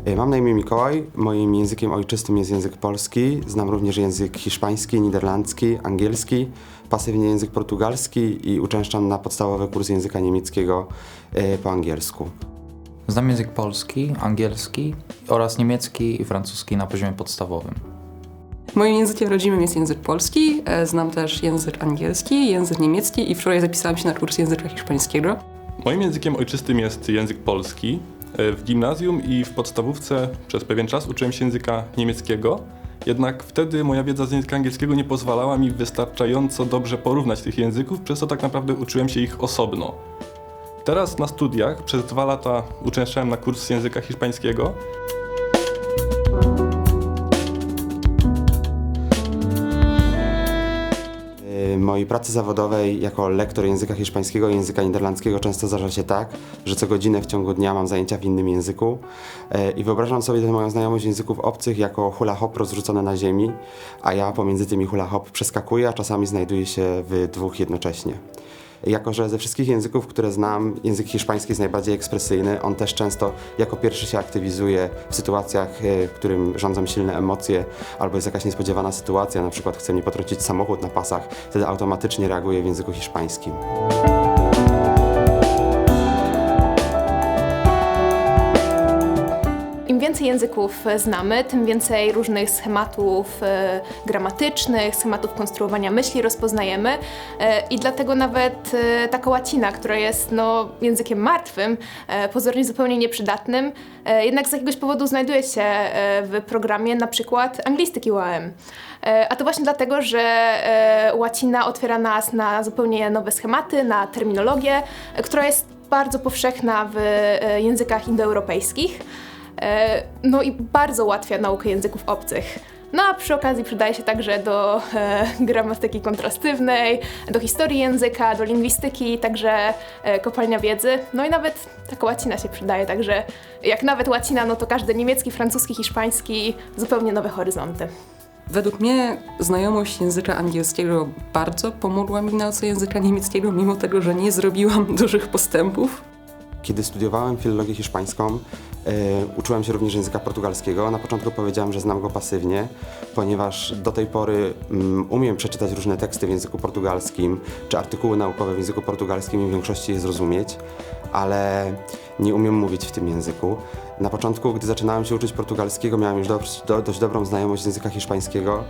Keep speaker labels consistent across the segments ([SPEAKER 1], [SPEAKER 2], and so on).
[SPEAKER 1] Mam na imię Mikołaj, moim językiem ojczystym jest język polski, znam również język hiszpański, niderlandzki, angielski, pasywnie język portugalski i uczęszczam na podstawowy kurs języka niemieckiego po angielsku.
[SPEAKER 2] Znam język polski, angielski oraz niemiecki i francuski na poziomie podstawowym.
[SPEAKER 3] Moim językiem rodzimym jest język polski, znam też język angielski, język niemiecki i wczoraj zapisałam się na kurs języka hiszpańskiego.
[SPEAKER 4] Moim językiem ojczystym jest język polski. W gimnazjum i w podstawówce przez pewien czas uczyłem się języka niemieckiego, jednak wtedy moja wiedza z języka angielskiego nie pozwalała mi wystarczająco dobrze porównać tych języków, przez co tak naprawdę uczyłem się ich osobno. Teraz na studiach przez 2 lata uczęszczałem na kurs języka hiszpańskiego.
[SPEAKER 1] W mojej pracy zawodowej jako lektor języka hiszpańskiego i języka niderlandzkiego często zdarza się tak, że co godzinę w ciągu dnia mam zajęcia w innym języku i wyobrażam sobie tę moją znajomość języków obcych jako hula hop rozrzucone na ziemi, a ja pomiędzy tymi hula hop przeskakuję, a czasami znajduję się w 2 jednocześnie. Jako że ze wszystkich języków, które znam, język hiszpański jest najbardziej ekspresyjny, on też często jako pierwszy się aktywizuje w sytuacjach, w którym rządzą silne emocje albo jest jakaś niespodziewana sytuacja, na przykład chce mnie potrącić samochód na pasach, wtedy automatycznie reaguję w języku hiszpańskim.
[SPEAKER 5] Im więcej języków znamy, tym więcej różnych schematów gramatycznych, schematów konstruowania myśli rozpoznajemy i dlatego nawet taka łacina, która jest językiem martwym, pozornie zupełnie nieprzydatnym, jednak z jakiegoś powodu znajduje się w programie na przykład anglistyki UAM. A to właśnie dlatego, że łacina otwiera nas na zupełnie nowe schematy, na terminologię, która jest bardzo powszechna w językach indoeuropejskich. I bardzo ułatwia naukę języków obcych. A przy okazji przydaje się także do gramatyki kontrastywnej, do historii języka, do lingwistyki, także kopalnia wiedzy. I nawet taka łacina się przydaje, także jak nawet łacina, to każdy niemiecki, francuski, hiszpański, zupełnie nowe horyzonty.
[SPEAKER 3] Według mnie znajomość języka angielskiego bardzo pomogła mi w nauce języka niemieckiego, mimo tego, że nie zrobiłam dużych postępów.
[SPEAKER 1] Kiedy studiowałem filologię hiszpańską, uczyłem się również języka portugalskiego. Na początku powiedziałem, że znam go pasywnie, ponieważ do tej pory umiem przeczytać różne teksty w języku portugalskim, czy artykuły naukowe w języku portugalskim i w większości je zrozumieć, ale nie umiem mówić w tym języku. Na początku, gdy zaczynałem się uczyć portugalskiego, miałem już dość dobrą znajomość języka hiszpańskiego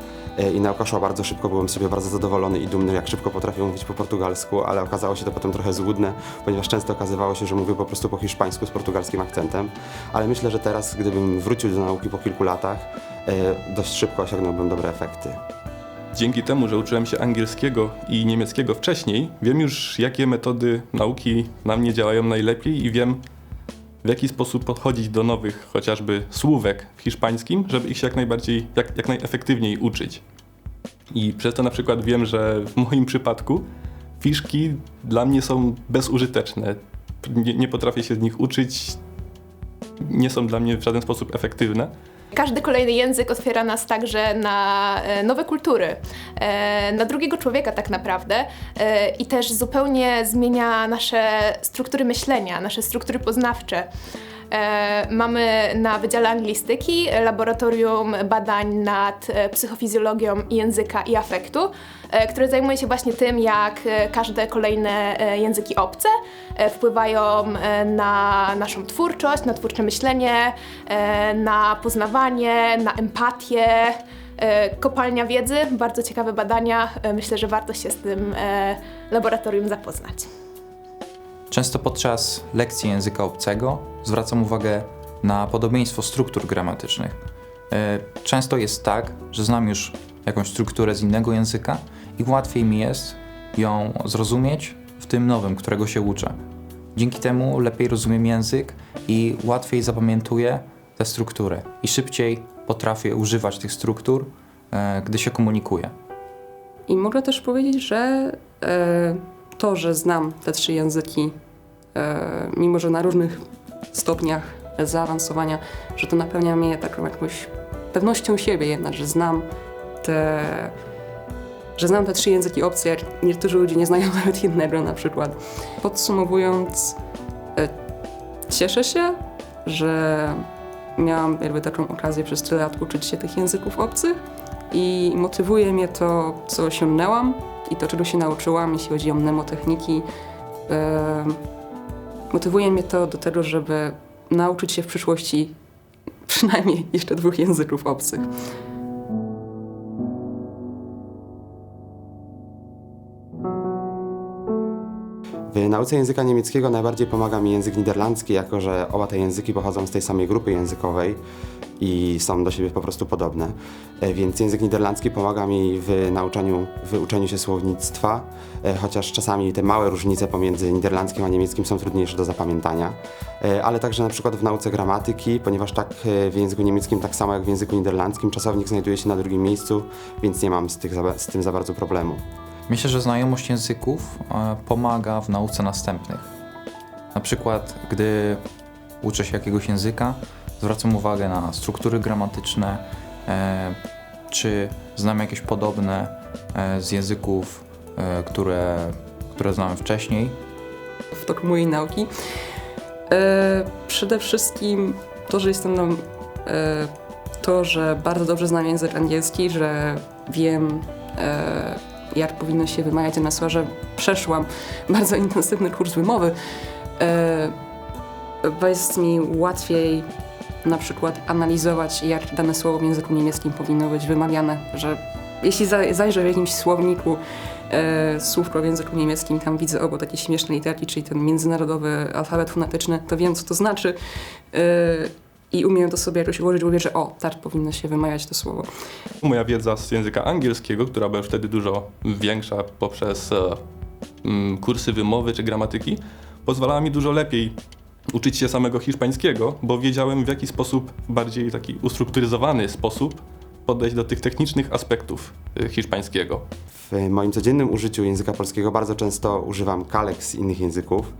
[SPEAKER 1] i nauka szła bardzo szybko. Byłem z siebie bardzo zadowolony i dumny, jak szybko potrafię mówić po portugalsku, ale okazało się to potem trochę złudne, ponieważ często okazywało się, że mówię po prostu po hiszpańsku z portugalskim akcentem. Ale myślę, że teraz, gdybym wrócił do nauki po kilku latach, dość szybko osiągnąłbym dobre efekty.
[SPEAKER 4] Dzięki temu, że uczyłem się angielskiego i niemieckiego wcześniej, wiem już, jakie metody nauki na mnie działają najlepiej i wiem, w jaki sposób podchodzić do nowych chociażby słówek w hiszpańskim, żeby ich się jak najefektywniej uczyć. I przez to na przykład wiem, że w moim przypadku fiszki dla mnie są bezużyteczne. Nie potrafię się z nich uczyć, nie są dla mnie w żaden sposób efektywne.
[SPEAKER 5] Każdy kolejny język otwiera nas także na nowe kultury, na drugiego człowieka tak naprawdę i też zupełnie zmienia nasze struktury myślenia, nasze struktury poznawcze. Mamy na Wydziale Anglistyki laboratorium badań nad psychofizjologią języka i afektu, które zajmuje się właśnie tym, jak każde kolejne języki obce wpływają na naszą twórczość, na twórcze myślenie, na poznawanie, na empatię. Kopalnia wiedzy, bardzo ciekawe badania. Myślę, że warto się z tym laboratorium zapoznać.
[SPEAKER 2] Często podczas lekcji języka obcego zwracam uwagę na podobieństwo struktur gramatycznych. Często jest tak, że znam już jakąś strukturę z innego języka i łatwiej mi jest ją zrozumieć w tym nowym, którego się uczę. Dzięki temu lepiej rozumiem język i łatwiej zapamiętuję tę strukturę i szybciej potrafię używać tych struktur, gdy się komunikuję.
[SPEAKER 3] I mogę też powiedzieć, że to, że znam te 3 języki, mimo że na różnych stopniach zaawansowania, że to napełnia mnie taką jakąś pewnością siebie jednak, że znam te 3 języki obce, jak niektórzy ludzie nie znają nawet jednego na przykład. Podsumowując, cieszę się, że miałam jakby taką okazję przez tyle lat uczyć się tych języków obcych i motywuje mnie to, co osiągnęłam i to, czego się nauczyłam, jeśli chodzi o mnemotechniki. Motywuje mnie to do tego, żeby nauczyć się w przyszłości przynajmniej jeszcze 2 języków obcych.
[SPEAKER 1] W nauce języka niemieckiego najbardziej pomaga mi język niderlandzki, jako że oba te języki pochodzą z tej samej grupy językowej i są do siebie po prostu podobne. Więc język niderlandzki pomaga mi w uczeniu się słownictwa, chociaż czasami te małe różnice pomiędzy niderlandzkim a niemieckim są trudniejsze do zapamiętania. Ale także na przykład w nauce gramatyki, ponieważ tak w języku niemieckim, tak samo jak w języku niderlandzkim, czasownik znajduje się na drugim miejscu, więc nie mam z tym za bardzo problemu.
[SPEAKER 2] Myślę, że znajomość języków pomaga w nauce następnych. Na przykład, gdy uczę się jakiegoś języka, zwracam uwagę na struktury gramatyczne, czy znam jakieś podobne z języków, które znałem wcześniej.
[SPEAKER 3] W toku mojej nauki. Przede wszystkim to, że że bardzo dobrze znam język angielski, że wiem, jak powinno się wymawiać dane słowa, że przeszłam bardzo intensywny kurs wymowy. Jest mi łatwiej na przykład analizować, jak dane słowo w języku niemieckim powinno być wymawiane, że jeśli zajrzę w jakimś słowniku słówko w języku niemieckim, tam widzę obok takie śmieszne literki, czyli ten międzynarodowy alfabet fonetyczny, to wiem, co to znaczy i umiem to sobie jakoś ułożyć w głowie, że tak powinno się wymawiać to słowo.
[SPEAKER 4] Moja wiedza z języka angielskiego, która była wtedy dużo większa poprzez kursy wymowy czy gramatyki, pozwalała mi dużo lepiej uczyć się samego hiszpańskiego, bo wiedziałem, w jaki sposób, bardziej taki ustrukturyzowany sposób podejść do tych technicznych aspektów hiszpańskiego.
[SPEAKER 1] W moim codziennym użyciu języka polskiego bardzo często używam kalek z innych języków,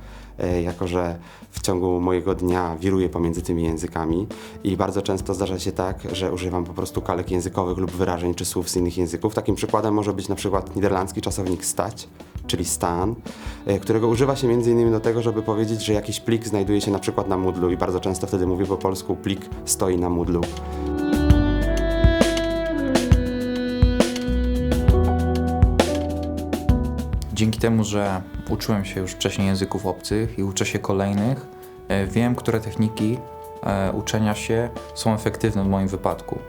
[SPEAKER 1] jako że w ciągu mojego dnia wiruję pomiędzy tymi językami i bardzo często zdarza się tak, że używam po prostu kalek językowych lub wyrażeń czy słów z innych języków. Takim przykładem może być na przykład niderlandzki czasownik stać, czyli staan, którego używa się m.in. do tego, żeby powiedzieć, że jakiś plik znajduje się na przykład na Moodle'u i bardzo często wtedy mówię po polsku plik stoi na Moodle'u.
[SPEAKER 2] Dzięki temu, że uczyłem się już wcześniej języków obcych i uczę się kolejnych, wiem, które techniki uczenia się są efektywne w moim wypadku.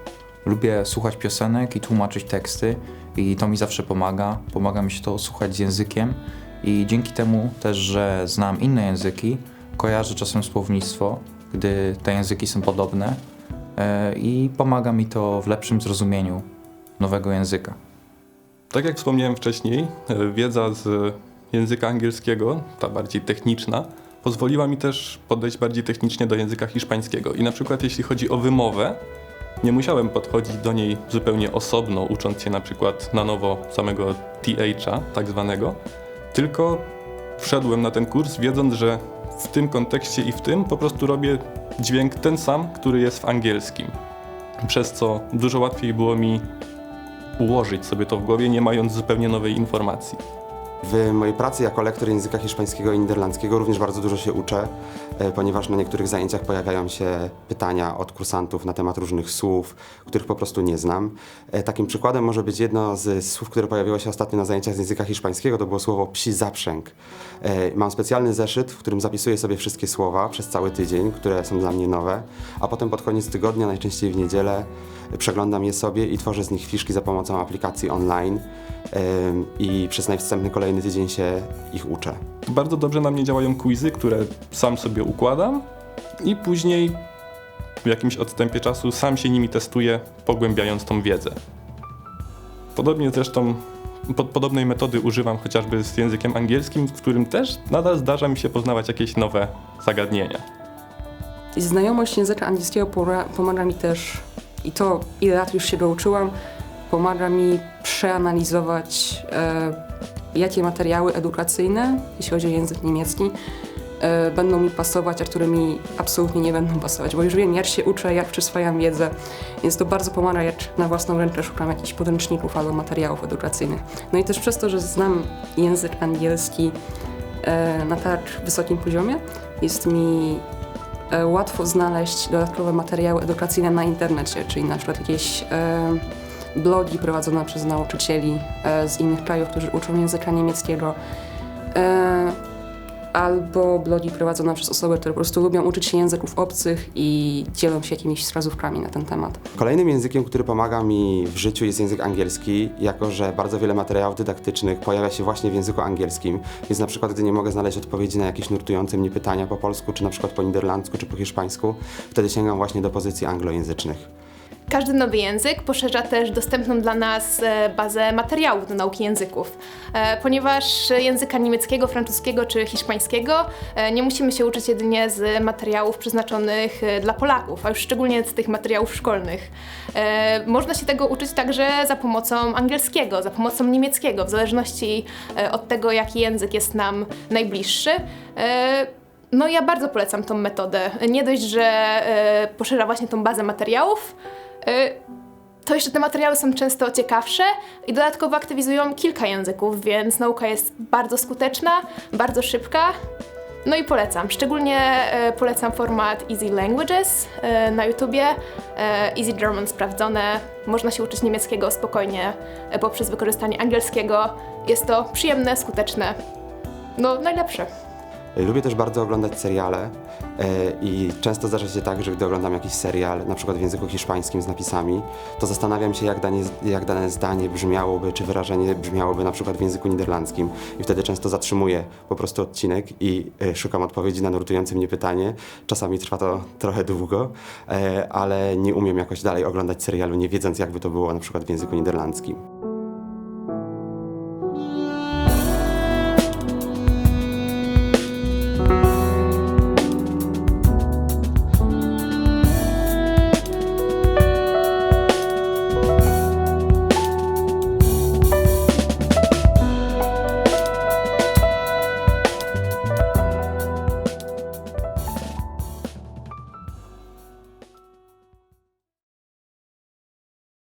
[SPEAKER 2] Lubię słuchać piosenek i tłumaczyć teksty i to mi zawsze pomaga. Pomaga mi się to słuchać z językiem i dzięki temu też, że znam inne języki, kojarzę czasem słownictwo, gdy te języki są podobne i pomaga mi to w lepszym zrozumieniu nowego języka.
[SPEAKER 4] Tak jak wspomniałem wcześniej, wiedza z języka angielskiego, ta bardziej techniczna, pozwoliła mi też podejść bardziej technicznie do języka hiszpańskiego. I na przykład jeśli chodzi o wymowę, nie musiałem podchodzić do niej zupełnie osobno, ucząc się na przykład na nowo samego TH-a, tak zwanego, tylko wszedłem na ten kurs, wiedząc, że w tym kontekście i w tym po prostu robię dźwięk ten sam, który jest w angielskim. Przez co dużo łatwiej było mi ułożyć sobie to w głowie, nie mając zupełnie nowej informacji.
[SPEAKER 1] W mojej pracy jako lektor języka hiszpańskiego i niderlandzkiego również bardzo dużo się uczę, ponieważ na niektórych zajęciach pojawiają się pytania od kursantów na temat różnych słów, których po prostu nie znam. Takim przykładem może być jedno z słów, które pojawiło się ostatnio na zajęciach z języka hiszpańskiego, to było słowo psi zaprzęg. Mam specjalny zeszyt, w którym zapisuję sobie wszystkie słowa przez cały tydzień, które są dla mnie nowe, a potem pod koniec tygodnia, najczęściej w niedzielę, przeglądam je sobie i tworzę z nich fiszki za pomocą aplikacji online i przez następny kolejny tydzień się ich uczę.
[SPEAKER 4] Bardzo dobrze na mnie działają quizy, które sam sobie układam i później w jakimś odstępie czasu sam się nimi testuję, pogłębiając tą wiedzę. Podobnie zresztą podobnej metody używam chociażby z językiem angielskim, w którym też nadal zdarza mi się poznawać jakieś nowe zagadnienia.
[SPEAKER 3] I znajomość języka angielskiego pomaga mi też, i to ile lat już się go uczyłam, pomaga mi przeanalizować, jakie materiały edukacyjne, jeśli chodzi o język niemiecki, będą mi pasować, a które mi absolutnie nie będą pasować, bo już wiem, jak się uczę, jak przyswajam wiedzę, więc to bardzo pomaga, jak na własną rękę szukam jakichś podręczników albo materiałów edukacyjnych. No i też przez to, że znam język angielski na tak wysokim poziomie, jest mi łatwo znaleźć dodatkowe materiały edukacyjne na internecie, czyli na przykład jakieś blogi prowadzone przez nauczycieli z innych krajów, którzy uczą języka niemieckiego, albo blogi prowadzone przez osoby, które po prostu lubią uczyć się języków obcych i dzielą się jakimiś wskazówkami na ten temat.
[SPEAKER 1] Kolejnym językiem, który pomaga mi w życiu, jest język angielski, jako że bardzo wiele materiałów dydaktycznych pojawia się właśnie w języku angielskim, więc na przykład gdy nie mogę znaleźć odpowiedzi na jakieś nurtujące mnie pytania po polsku, czy na przykład po niderlandzku, czy po hiszpańsku, wtedy sięgam właśnie do pozycji anglojęzycznych.
[SPEAKER 5] Każdy nowy język poszerza też dostępną dla nas bazę materiałów do nauki języków. Ponieważ języka niemieckiego, francuskiego czy hiszpańskiego nie musimy się uczyć jedynie z materiałów przeznaczonych dla Polaków, a już szczególnie z tych materiałów szkolnych. Można się tego uczyć także za pomocą angielskiego, za pomocą niemieckiego, w zależności od tego, jaki język jest nam najbliższy. No ja bardzo polecam tą metodę. Nie dość, że poszerza właśnie tą bazę materiałów, to jeszcze te materiały są często ciekawsze i dodatkowo aktywizują kilka języków, więc nauka jest bardzo skuteczna, bardzo szybka. No i polecam. Szczególnie polecam format Easy Languages na YouTubie. Easy German sprawdzone. Można się uczyć niemieckiego spokojnie poprzez wykorzystanie angielskiego. Jest to przyjemne, skuteczne. No, najlepsze.
[SPEAKER 1] Lubię też bardzo oglądać seriale i często zdarza się tak, że gdy oglądam jakiś serial, na przykład w języku hiszpańskim z napisami, to zastanawiam się, jak dane zdanie brzmiałoby, czy wyrażenie brzmiałoby na przykład w języku niderlandzkim. I wtedy często zatrzymuję po prostu odcinek i szukam odpowiedzi na nurtujące mnie pytanie. Czasami trwa to trochę długo, ale nie umiem jakoś dalej oglądać serialu, nie wiedząc, jakby to było na przykład w języku niderlandzkim.